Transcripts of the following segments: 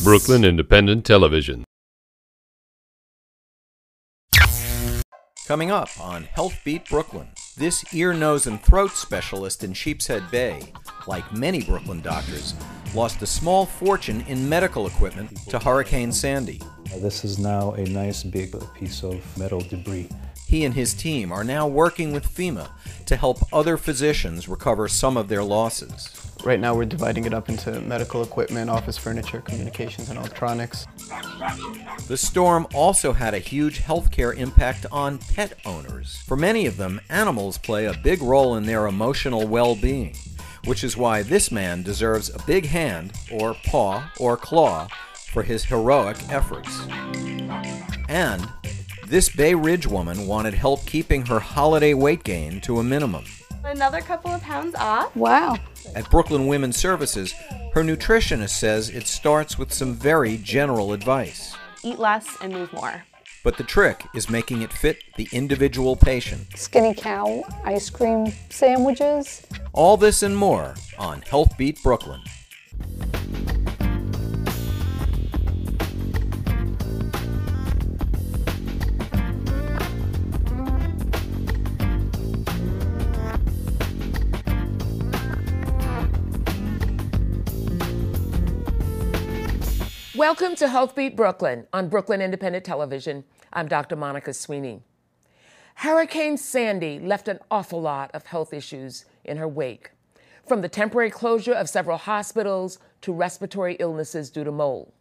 Brooklyn Independent Television. Coming up on Healthbeat Brooklyn, this ear, nose, and throat specialist in Sheepshead Bay, like many Brooklyn doctors, lost a small fortune in medical equipment to Hurricane Sandy. This is now a nice big piece of metal debris. He and his team are now working with FEMA to help other physicians recover some of their losses. Right now we're dividing it up into medical equipment, office furniture, communications, and electronics. The storm also had a huge healthcare impact on pet owners. For many of them, animals play a big role in their emotional well-being, which is why this man deserves a big hand, or paw, or claw, for his heroic efforts. And this Bay Ridge woman wanted help keeping her holiday weight gain to a minimum. Another couple of pounds off. Wow. At Brooklyn Women's Services, her nutritionist says it starts with some very general advice. Eat less and move more. But the trick is making it fit the individual patient. Skinny cow, ice cream sandwiches. All this and more on Healthbeat Brooklyn. Welcome to Healthbeat Brooklyn on Brooklyn Independent Television. I'm Dr. Monica Sweeney. Hurricane Sandy left an awful lot of health issues in her wake, from the temporary closure of several hospitals to respiratory illnesses due to mold.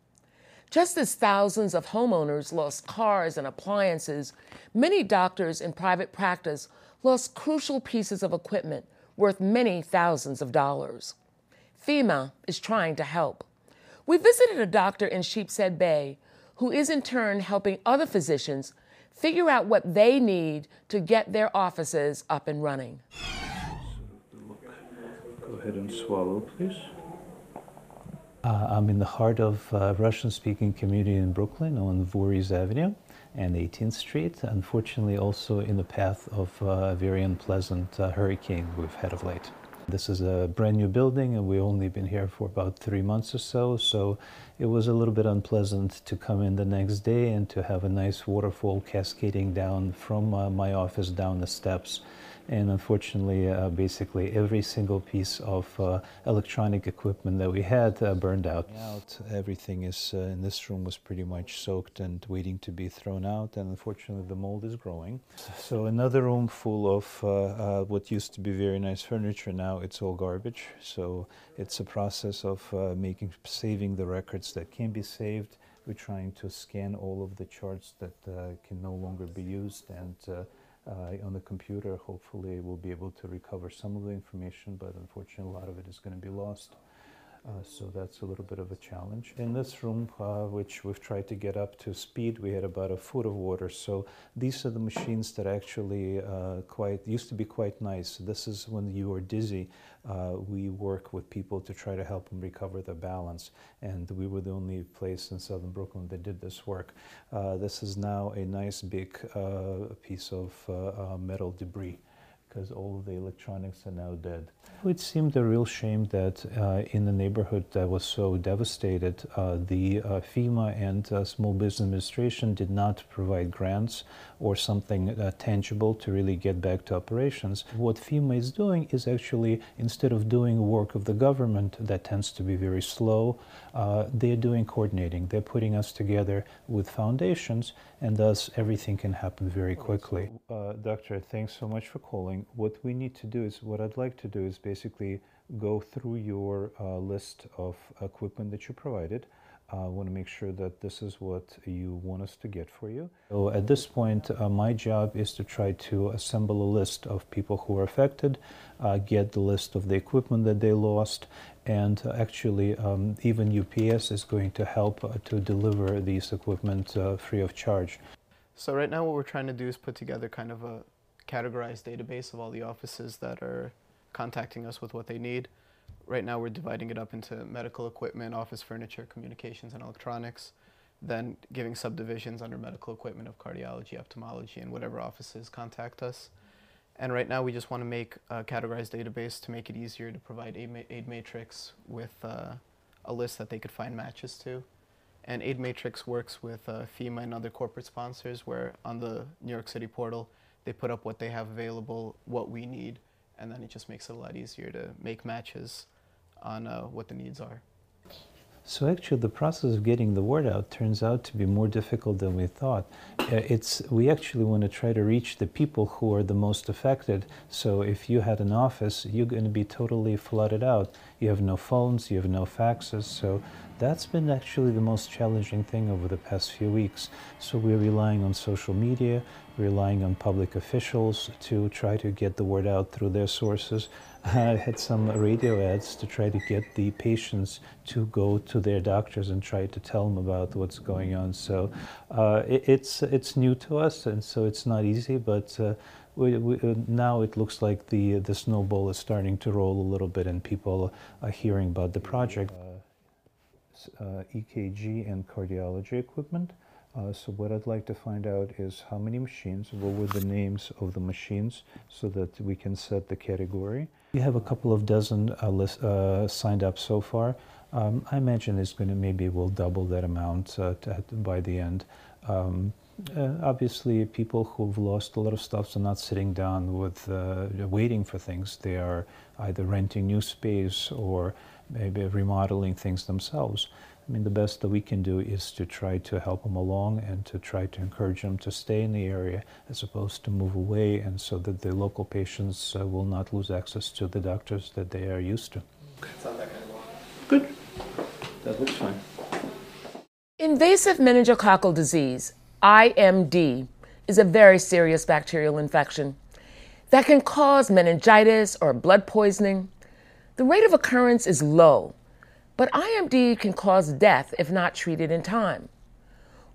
Just as thousands of homeowners lost cars and appliances, many doctors in private practice lost crucial pieces of equipment worth many thousands of dollars. FEMA is trying to help. We visited a doctor in Sheepshead Bay who is in turn helping other physicians figure out what they need to get their offices up and running. Go ahead and swallow, please. I'm in the heart of Russian-speaking community in Brooklyn on Voorhees Avenue and 18th Street. Unfortunately, also in the path of a very unpleasant hurricane we've had of late. This is a brand new building and we've only been here for about 3 months or so, so it was a little bit unpleasant to come in the next day and to have a nice waterfall cascading down from my office down the steps. And unfortunately, basically every single piece of electronic equipment that we had burned out. Everything is in this room was pretty much soaked and waiting to be thrown out, and unfortunately the mold is growing. So another room full of what used to be very nice furniture, now it's all garbage. So it's a process of saving the records that can be saved. We're trying to scan all of the charts that can no longer be used, and on the computer, hopefully we'll be able to recover some of the information, but unfortunately a lot of it is going to be lost. So that's a little bit of a challenge. In this room, which we've tried to get up to speed, we had about a foot of water. So these are the machines that actually used to be quite nice. This is when you are dizzy. We work with people to try to help them recover their balance. And we were the only place in southern Brooklyn that did this work. This is now a nice big piece of metal debris, because all of the electronics are now dead. It seemed a real shame that in the neighborhood that was so devastated, the FEMA and Small Business Administration did not provide grants or something tangible to really get back to operations. What FEMA is doing is actually, instead of doing work of the government that tends to be very slow, they're doing coordinating. They're putting us together with foundations, and thus everything can happen very quickly. Doctor, thanks so much for calling. What we need to do is, what I'd like to do is basically go through your list of equipment that you provided. I want to make sure that this is what you want us to get for you. So at this point, my job is to try to assemble a list of people who are affected, get the list of the equipment that they lost, and actually even UPS is going to help to deliver these equipment free of charge. So right now what we're trying to do is put together kind of a categorized database of all the offices that are contacting us with what they need. Right now we're dividing it up into medical equipment, office furniture, communications, and electronics, then giving subdivisions under medical equipment of cardiology, ophthalmology, and whatever offices contact us. And right now we just want to make a categorized database to make it easier to provide aid matrix with a list that they could find matches to. And Aid Matrix works with FEMA and other corporate sponsors, where on the New York City portal, they put up what they have available, what we need, and then it just makes it a lot easier to make matches on what the needs are. So actually the process of getting the word out turns out to be more difficult than we thought. We actually want to try to reach the people who are the most affected. So if you had an office, you're going to be totally flooded out. You have no phones, you have no faxes. So that's been actually the most challenging thing over the past few weeks. So we're relying on social media, relying on public officials to try to get the word out through their sources. I had some radio ads to try to get the patients to go to their doctors and try to tell them about what's going on. So it's new to us, and so it's not easy, but now it looks like the snowball is starting to roll a little bit and people are hearing about the project. EKG and cardiology equipment. So what I'd like to find out is how many machines, what were the names of the machines so that we can set the category. We have a couple of dozen signed up so far. I imagine it's going to maybe we'll double that amount by the end. Obviously, people who've lost a lot of stuff are not sitting down with waiting for things. They are either renting new space or maybe remodeling things themselves. I mean, the best that we can do is to try to help them along and to try to encourage them to stay in the area as opposed to move away, and so that the local patients will not lose access to the doctors that they are used to. It's not that kind of long. Good. That looks fine. Invasive meningococcal disease, IMD, is a very serious bacterial infection that can cause meningitis or blood poisoning. The rate of occurrence is low, but IMD can cause death if not treated in time.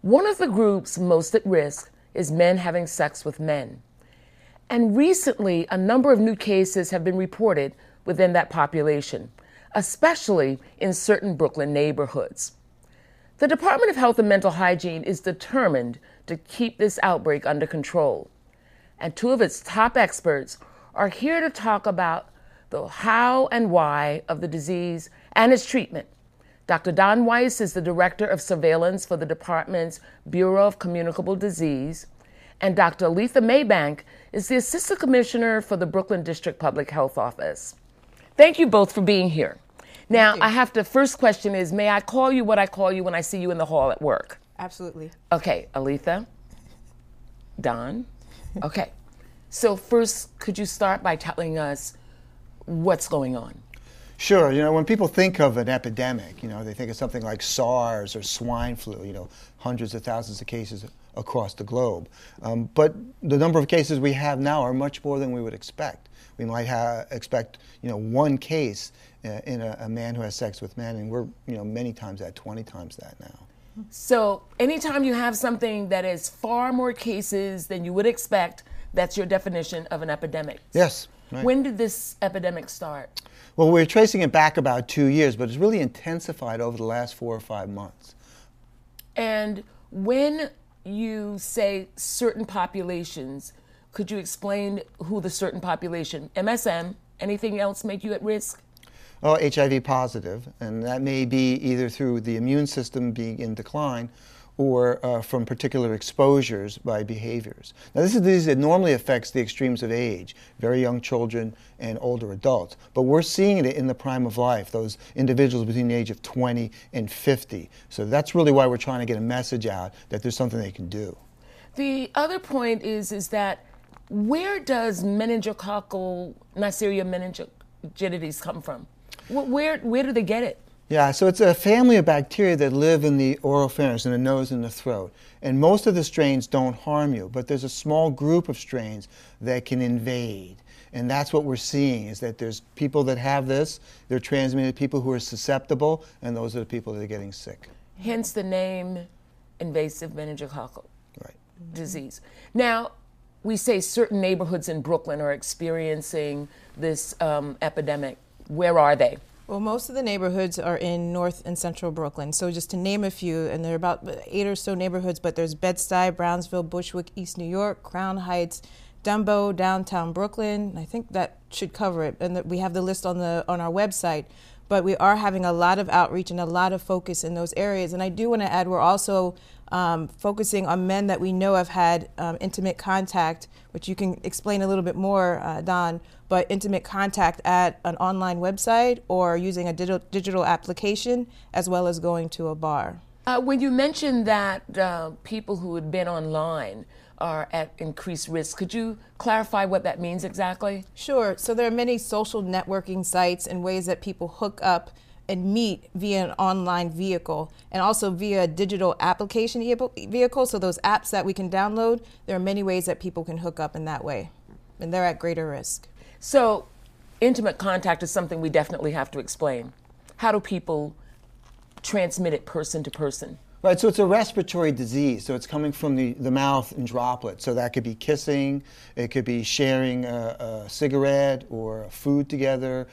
One of the groups most at risk is men having sex with men. And recently, a number of new cases have been reported within that population, especially in certain Brooklyn neighborhoods. The Department of Health and Mental Hygiene is determined to keep this outbreak under control. And two of its top experts are here to talk about the how and why of the disease and its treatment. Dr. Don Weiss is the Director of Surveillance for the department's Bureau of Communicable Disease, and Dr. Aletha Maybank is the Assistant Commissioner for the Brooklyn District Public Health Office. Thank you both for being here. Now, I have to, first question is, may I call you what I call you when I see you in the hall at work? Absolutely. Okay, Aletha, Don, okay. So first, could you start by telling us what's going on? Sure. You know, when people think of an epidemic, you know, they think of something like SARS or swine flu, you know, hundreds of thousands of cases across the globe. But the number of cases we have now are much more than we would expect. We might expect, you know, one case in a man who has sex with men, and we're, you know, many times that, 20 times that now. So anytime you have something that is far more cases than you would expect, that's your definition of an epidemic. Yes. Right. When did this epidemic start? Well, we're tracing it back about 2 years, but it's really intensified over the last 4 or 5 months. And when you say certain populations, could you explain who the certain population, MSM, anything else make you at risk? Oh, HIV positive, and that may be either through the immune system being in decline or from particular exposures by behaviors. Now, this is a disease that normally affects the extremes of age, very young children and older adults, but we're seeing it in the prime of life, those individuals between the age of 20 and 50. So that's really why we're trying to get a message out that there's something they can do. The other point is that where does meningococcal Neisseria meningitis come from? Where do they get it? Yeah, so it's a family of bacteria that live in the oropharynx, in the nose and the throat. And most of the strains don't harm you, but there's a small group of strains that can invade. And that's what we're seeing, is that there's people that have this, they're transmitted to people who are susceptible, and those are the people that are getting sick. Hence the name invasive meningococcal disease. Now, we say certain neighborhoods in Brooklyn are experiencing this epidemic. Where are they? Well, most of the neighborhoods are in North and Central Brooklyn. So just to name a few, and there are about 8 or so neighborhoods, but there's Bed-Stuy, Brownsville, Bushwick, East New York, Crown Heights, Dumbo, downtown Brooklyn. I think that should cover it. And we have the list on our website. but we are having a lot of outreach and a lot of focus in those areas. And I do want to add, we're also focusing on men that we know have had intimate contact, which you can explain a little bit more, Don, but intimate contact at an online website or using a digital application, as well as going to a bar. When you mentioned that people who had been online are at increased risk, could you clarify what that means exactly? Sure. So there are many social networking sites and ways that people hook up and meet via an online vehicle, and also via a digital application vehicle. So those apps that we can download, there are many ways that people can hook up in that way, and they're at greater risk. So intimate contact is something we definitely have to explain. How do people transmit it person to person? Right, so it's a respiratory disease, so it's coming from the mouth in droplets. So that could be kissing, it could be sharing a cigarette or food together.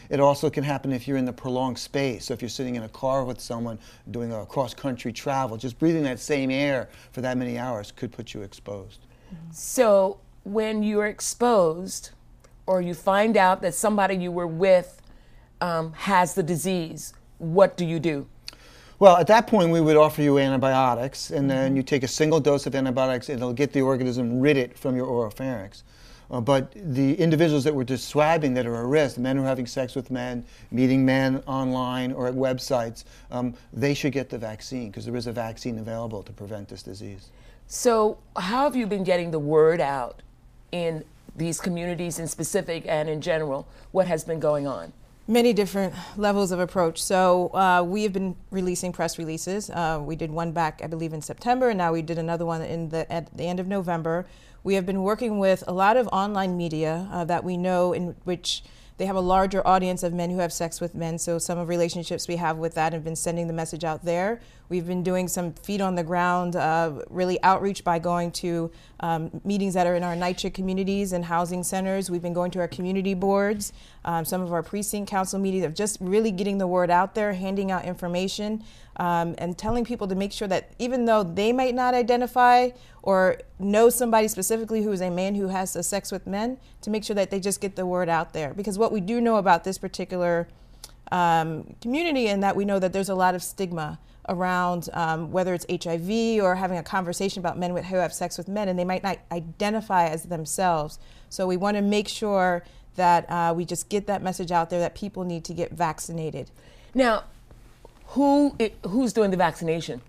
It also can happen if you're in the prolonged space. So if you're sitting in a car with someone doing a cross-country travel, just breathing that same air for that many hours could put you exposed. So when you're exposed, or you find out that somebody you were with has the disease, what do you do? Well, at that point, we would offer you antibiotics, and then you take a single dose of antibiotics, and it'll get the organism rid from your oropharynx. But the individuals that we're describing that are at risk, men who are having sex with men, meeting men online or at websites, they should get the vaccine, because there is a vaccine available to prevent this disease. So how have you been getting the word out in these communities in specific and in general? What has been going on? Many different levels of approach. So we have been releasing press releases. We did one back, I believe, in September, and now we did another one at the end of November. We have been working with a lot of online media that we know, in which they have a larger audience of men who have sex with men. So some of relationships we have with that have been sending the message out there. We've been doing some feet on the ground, really outreach by going to meetings that are in our NYCHA communities and housing centers. We've been going to our community boards, some of our precinct council meetings, of just really getting the word out there, handing out information, and telling people to make sure that even though they might not identify or know somebody specifically who is a man who has sex with men, to make sure that they just get the word out there. Because what we do know about this particular community, and that we know that there's a lot of stigma around whether it's HIV or having a conversation about men who have sex with men, and they might not identify as themselves. So we want to make sure that we just get that message out there that people need to get vaccinated. Now, who's doing the vaccination?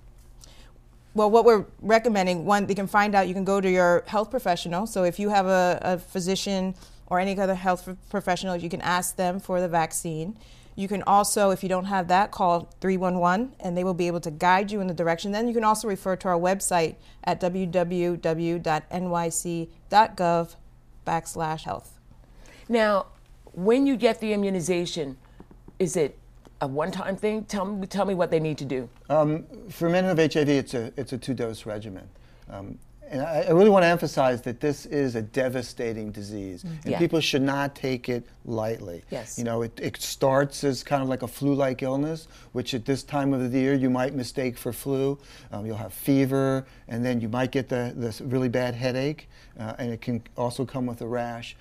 Well, what we're recommending, one, they can find out, you can go to your health professional. So if you have a physician or any other health professional, you can ask them for the vaccine. You can also, if you don't have that, call 311 and they will be able to guide you in the direction. Then you can also refer to our website at www.nyc.gov/health. Now, when you get the immunization, is it a one-time thing? Tell me what they need to do. For men who have HIV, it's a 2-dose regimen. And I really want to emphasize that this is a devastating disease, and people should not take it lightly. Yes. You know, it starts as kind of like a flu-like illness, which at this time of the year you might mistake for flu. You'll have fever, and then you might get this really bad headache, and it can also come with a rash.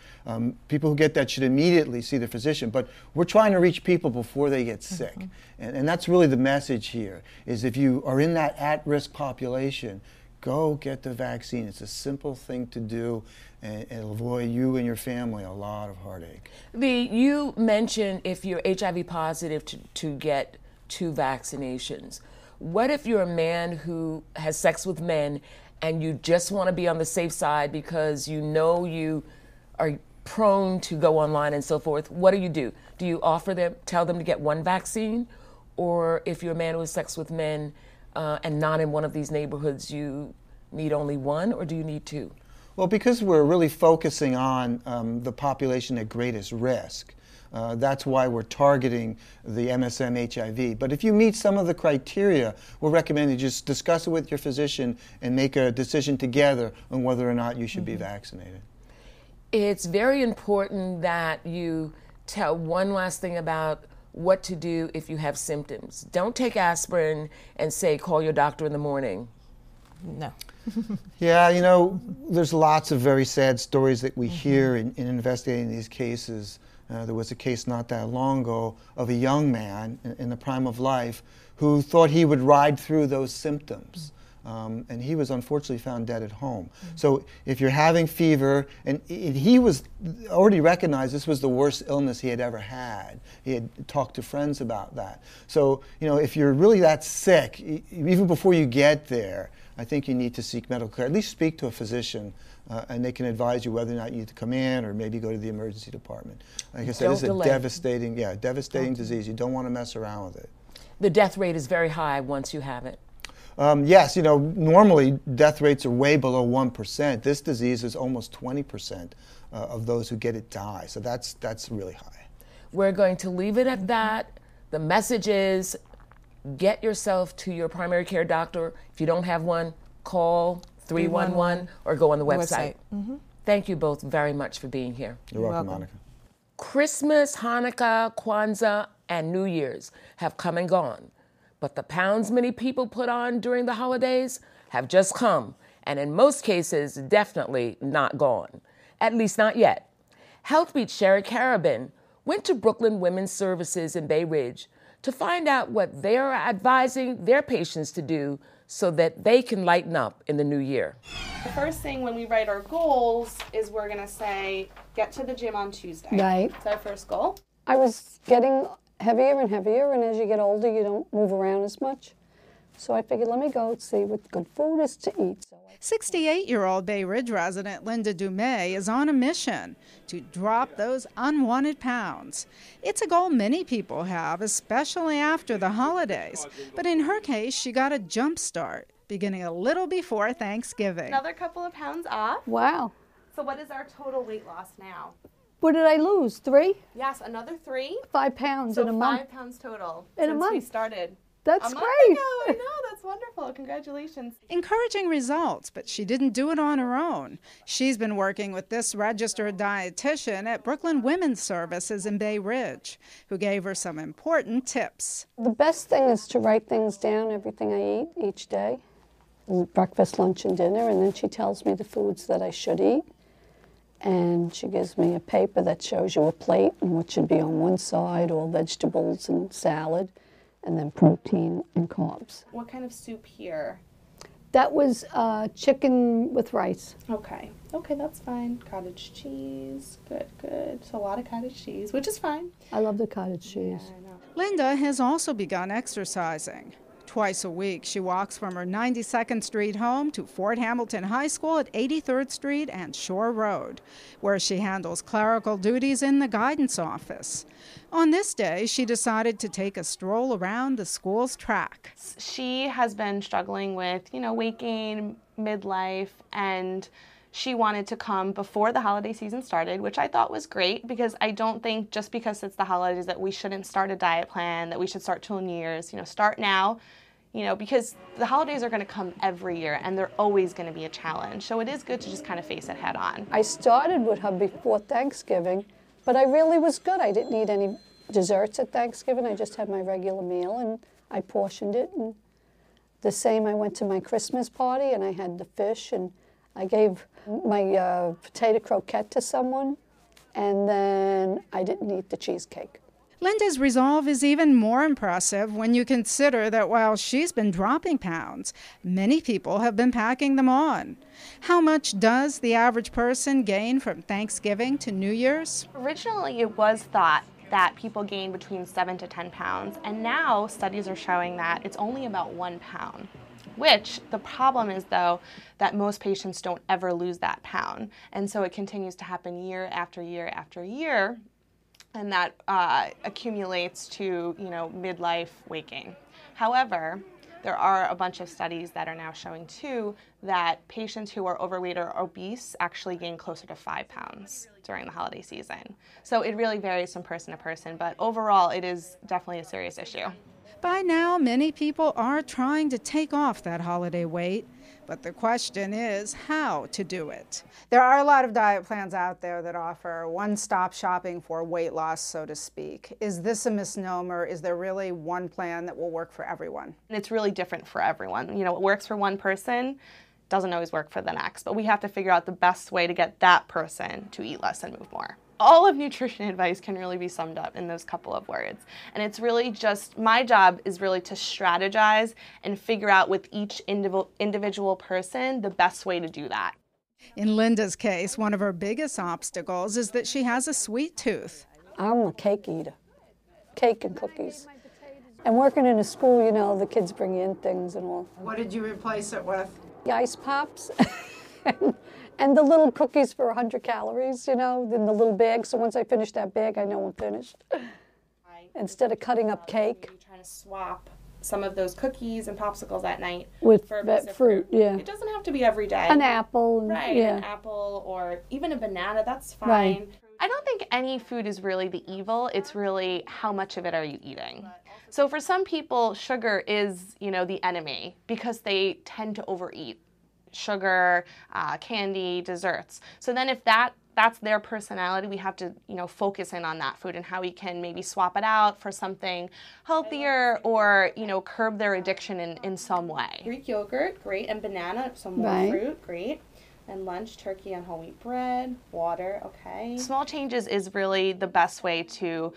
People who get that should immediately see the physician, but we're trying to reach people before they get sick. And that's really the message here, is if you are in that at-risk population, go get the vaccine. It's a simple thing to do, and it'll avoid you and your family a lot of heartache. You mentioned if you're HIV positive to get 2 vaccinations. What if you're a man who has sex with men and you just want to be on the safe side because you know you are prone to go online and so forth? What do? Do you tell them to get 1 vaccine? Or if you're a man who has sex with men and not in one of these neighborhoods, you need only 1, or do you need 2? Well, because we're really focusing on the population at greatest risk, that's why we're targeting the MSM HIV. But if you meet some of the criteria, we'll recommend you just discuss it with your physician and make a decision together on whether or not you should be vaccinated. It's very important that you tell one last thing about what to do if you have symptoms. Don't take aspirin and say, call your doctor in the morning. No. Yeah, you know, there's lots of very sad stories that we hear in investigating these cases. There was a case not that long ago of a young man in the prime of life who thought he would ride through those symptoms. And he was unfortunately found dead at home. So if you're having fever, and he was already recognized this was the worst illness he had ever had. He had talked to friends about that. So, you know, if you're really that sick, even before you get there, I think you need to seek medical care. At least speak to a physician, and they can advise you whether or not you need to come in or maybe go to the emergency department. Like I said, it's a devastating disease. You don't want to mess around with it. The death rate is very high once you have it. Yes, you know, normally death rates are way below 1%. This disease is almost 20% of those who get it die. So that's really high. We're going to leave it at that. The message is get yourself to your primary care doctor. If you don't have one, call 311 or go on the website. Thank you both very much for being here. You're welcome, Monica. Christmas, Hanukkah, Kwanzaa, and New Year's have come and gone. But the pounds many people put on during the holidays have just come, and in most cases, definitely not gone. At least not yet. Healthbeat Sherry Carabin went to Brooklyn Women's Services in Bay Ridge to find out what they are advising their patients to do so that they can lighten up in the new year. The first thing when we write our goals is we're going to say, get to the gym on Tuesday. Right. That's our first goal. I was getting heavier and heavier, and as you get older, you don't move around as much. So I figured, let me go see what good food is to eat. 68-year-old Bay Ridge resident Linda Dumais is on a mission to drop those unwanted pounds. It's a goal many people have, especially after the holidays. But in her case, she got a jump start, beginning a little before Thanksgiving. Another couple of pounds off. Wow. So what is our total weight loss now? What did I lose? 3? Yes, another 3. 5 pounds So in a month. 5 pounds total In a since month. we started. That's a month great. ago. I know, that's wonderful. Congratulations. Encouraging results, but she didn't do it on her own. She's been working with this registered dietitian at Brooklyn Women's Services in Bay Ridge, who gave her some important tips. The best thing is to write things down, everything I eat each day, breakfast, lunch, and dinner, and then she tells me the foods that I should eat. And she gives me a paper that shows you a plate and what should be on one side, all vegetables and salad, and then protein and carbs. What kind of soup here? That was chicken with rice. Okay, that's fine. Cottage cheese, good. So a lot of cottage cheese, which is fine. I love the cottage cheese. Yeah, I know. Linda has also begun exercising. Twice a week, she walks from her 92nd Street home to Fort Hamilton High School at 83rd Street and Shore Road, where she handles clerical duties in the guidance office. On this day, she decided to take a stroll around the school's track. She has been struggling with, weight gain, midlife, and she wanted to come before the holiday season started, which I thought was great because I don't think just because it's the holidays that we shouldn't start a diet plan, that we should start till New Year's. Start now, because the holidays are going to come every year and they're always going to be a challenge. So it is good to just kind of face it head on. I started with her before Thanksgiving, but I really was good. I didn't eat any desserts at Thanksgiving. I just had my regular meal and I portioned it. And the same, I went to my Christmas party and I had the fish and I gave my potato croquette to someone, and then I didn't eat the cheesecake. Linda's resolve is even more impressive when you consider that while she's been dropping pounds, many people have been packing them on. How much does the average person gain from Thanksgiving to New Year's? Originally, it was thought that people gain between 7 to 10 pounds, and now studies are showing that it's only about 1 pound. Which the problem is, though, that most patients don't ever lose that pound. And so it continues to happen year after year after year, and that accumulates to, midlife weight gain. However, there are a bunch of studies that are now showing, too, that patients who are overweight or obese actually gain closer to 5 pounds during the holiday season. So it really varies from person to person, but overall, it is definitely a serious issue. By now, many people are trying to take off that holiday weight, but the question is how to do it. There are a lot of diet plans out there that offer one-stop shopping for weight loss, so to speak. Is this a misnomer? Is there really one plan that will work for everyone? It's really different for everyone. What works for one person doesn't always work for the next, but we have to figure out the best way to get that person to eat less and move more. all of nutrition advice can really be summed up in those couple of words. And it's really just, my job is really to strategize and figure out with each individual person the best way to do that. In Linda's case, one of her biggest obstacles is that she has a sweet tooth. I'm a cake eater, cake and cookies. And working in a school, you know, the kids bring in things and all. What did you replace it with? The ice pops and the little cookies for 100 calories, you know, in the little bag. So once I finish that bag, I know I'm finished. Instead of cutting up cake. Trying to swap some of those cookies and popsicles at night with for a that piece of fruit, yeah. It doesn't have to be every day. An apple. Right, yeah. an apple or even a banana, that's fine. Right. I don't think any food is really the evil, it's really how much of it are you eating. So for some people, sugar is, you know, the enemy because they tend to overeat sugar, candy, desserts. So then if that's their personality, we have to, you know, focus in on that food and how we can maybe swap it out for something healthier or, you know, curb their addiction in some way. Greek yogurt, great, and banana, some more fruit, great. And lunch, turkey and whole wheat bread, water, okay. Small changes is really the best way to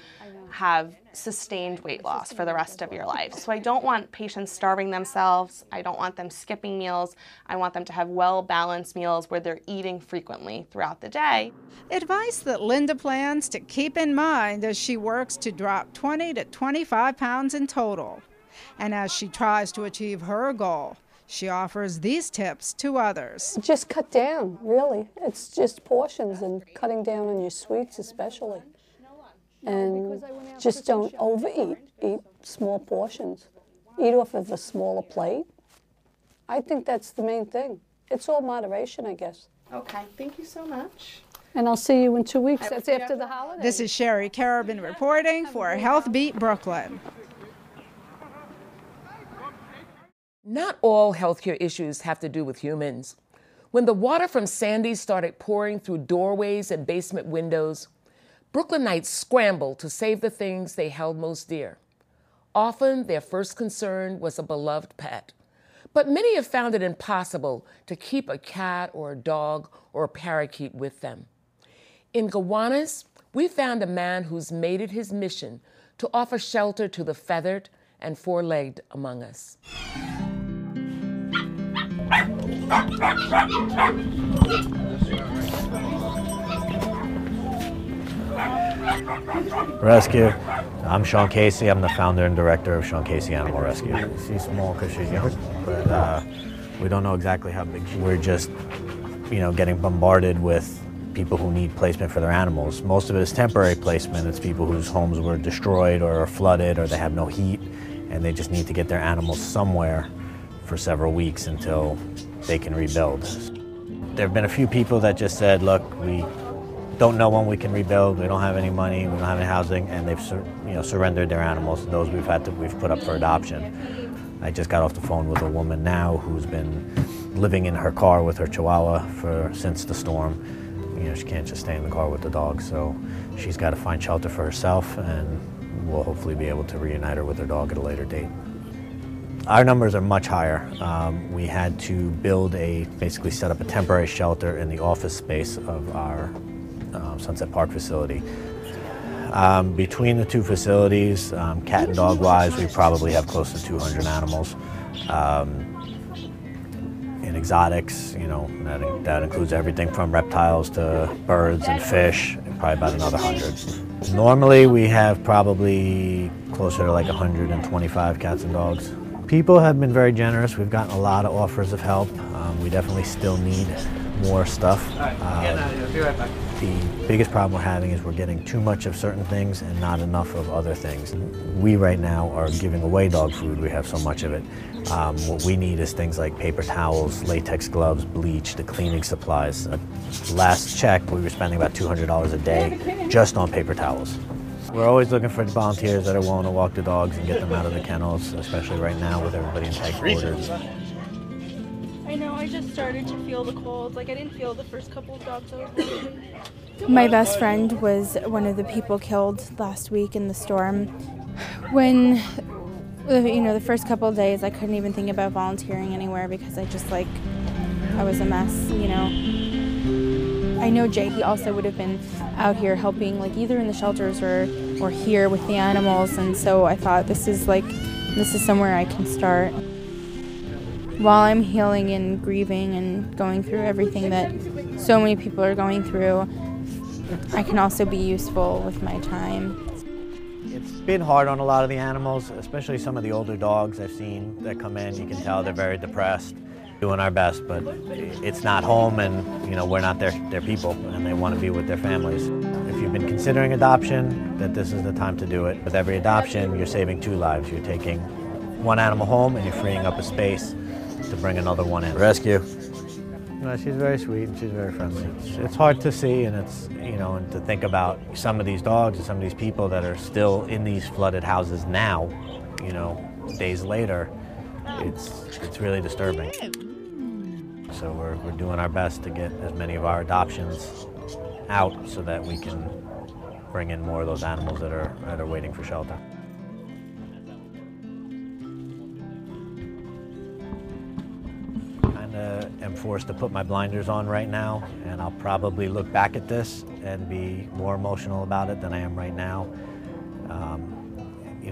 have sustained weight loss for the rest of your life. So I don't want patients starving themselves. I don't want them skipping meals. I want them to have well-balanced meals where they're eating frequently throughout the day. Advice that Linda plans to keep in mind as she works to drop 20 to 25 pounds in total. And as she tries to achieve her goal, she offers these tips to others. Just cut down, really. It's just portions and cutting down on your sweets especially. And just don't overeat. Eat small portions. Eat off of a smaller plate. I think that's the main thing. It's all moderation, I guess. Okay, thank you so much. And I'll see you in 2 weeks. That's after the holidays. This is Sherry Carabin reporting for Healthbeat Brooklyn. Not all healthcare issues have to do with humans. When the water from Sandy started pouring through doorways and basement windows, Brooklynites scrambled to save the things they held most dear. Often, their first concern was a beloved pet. But many have found it impossible to keep a cat or a dog or a parakeet with them. In Gowanus, we found a man who's made it his mission to offer shelter to the feathered and four-legged among us. Rescue. I'm Sean Casey. I'm the founder and director of Sean Casey Animal Rescue. She's small because she's young, but we don't know exactly how big she is. We're just, you know, getting bombarded with people who need placement for their animals. Most of it is temporary placement. It's people whose homes were destroyed or are flooded or they have no heat and they just need to get their animals somewhere for several weeks until they can rebuild. There have been a few people that just said, look, we don't know when we can rebuild, we don't have any money, we don't have any housing, and they've surrendered their animals. Those we've put up for adoption. I just got off the phone with a woman now who's been living in her car with her Chihuahua since the storm. You know, she can't just stay in the car with the dog, so she's got to find shelter for herself, and we'll hopefully be able to reunite her with her dog at a later date. Our numbers are much higher. We had to basically set up a temporary shelter in the office space of our Sunset Park facility. Between the two facilities, cat and dog wise, we probably have close to 200 animals. In exotics, you know, that includes everything from reptiles to birds and fish, and probably about another 100. Normally we have probably closer to like 125 cats and dogs. People have been very generous. We've gotten a lot of offers of help. We definitely still need more stuff. The biggest problem we're having is we're getting too much of certain things and not enough of other things. We right now are giving away dog food. We have so much of it. What we need is things like paper towels, latex gloves, bleach, the cleaning supplies. Last check, we were spending about $200 a day just on paper towels. We're always looking for volunteers that are willing to walk the dogs and get them out of the kennels, especially right now with everybody in tight quarters. I know, I just started to feel the cold. Like, I didn't feel the first couple of dogs I was walking. My best friend was one of the people killed last week in the storm. When, you know, the first couple of days, I couldn't even think about volunteering anywhere because I was a mess, you know. I know Jay, he also would have been out here helping, like either in the shelters or here with the animals, and so I thought this is somewhere I can start. While I'm healing and grieving and going through everything that so many people are going through, I can also be useful with my time. It's been hard on a lot of the animals, especially some of the older dogs I've seen that come in. You can tell they're very depressed. Doing our best, but it's not home, and we're not their people, and they want to be with their families. If you've been considering adoption, that this is the time to do it. With every adoption, you're saving 2 lives. You're taking one animal home, and you're freeing up a space to bring another one in. Rescue. She's very sweet and she's very friendly. It's hard to see, and it's and to think about some of these dogs and some of these people that are still in these flooded houses now, days later. It's really disturbing. So we're doing our best to get as many of our adoptions out so that we can bring in more of those animals that are waiting for shelter. I'm forced to put my blinders on right now, and I'll probably look back at this and be more emotional about it than I am right now.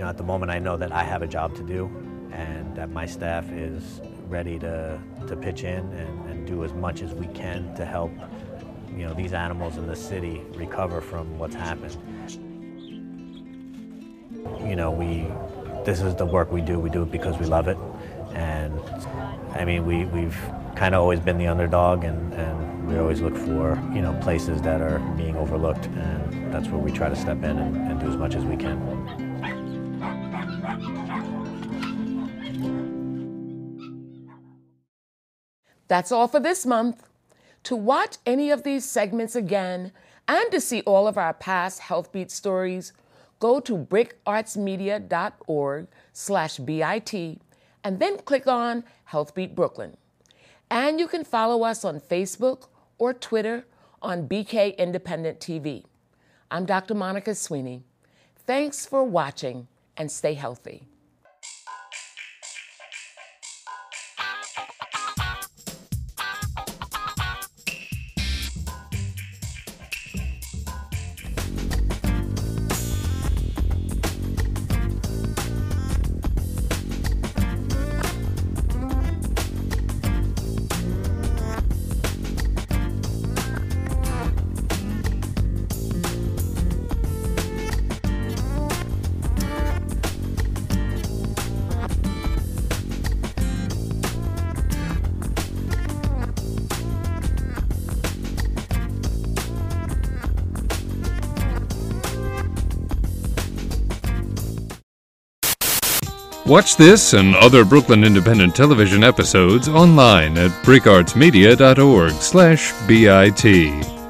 At the moment I know that I have a job to do and that my staff is ready to pitch in and do as much as we can to help these animals in the city recover from what's happened. This is the work we do it because we love it, and I mean we've kind of always been the underdog, and we always look for places that are being overlooked, and that's where we try to step in and do as much as we can. That's all for this month. To watch any of these segments again and to see all of our past Healthbeat stories, go to brickartsmedia.org/BIT and then click on Healthbeat Brooklyn. And you can follow us on Facebook or Twitter on BK Independent TV. I'm Dr. Monica Sweeney. Thanks for watching, and stay healthy. Watch this and other Brooklyn Independent Television episodes online at brickartsmedia.org/BIT.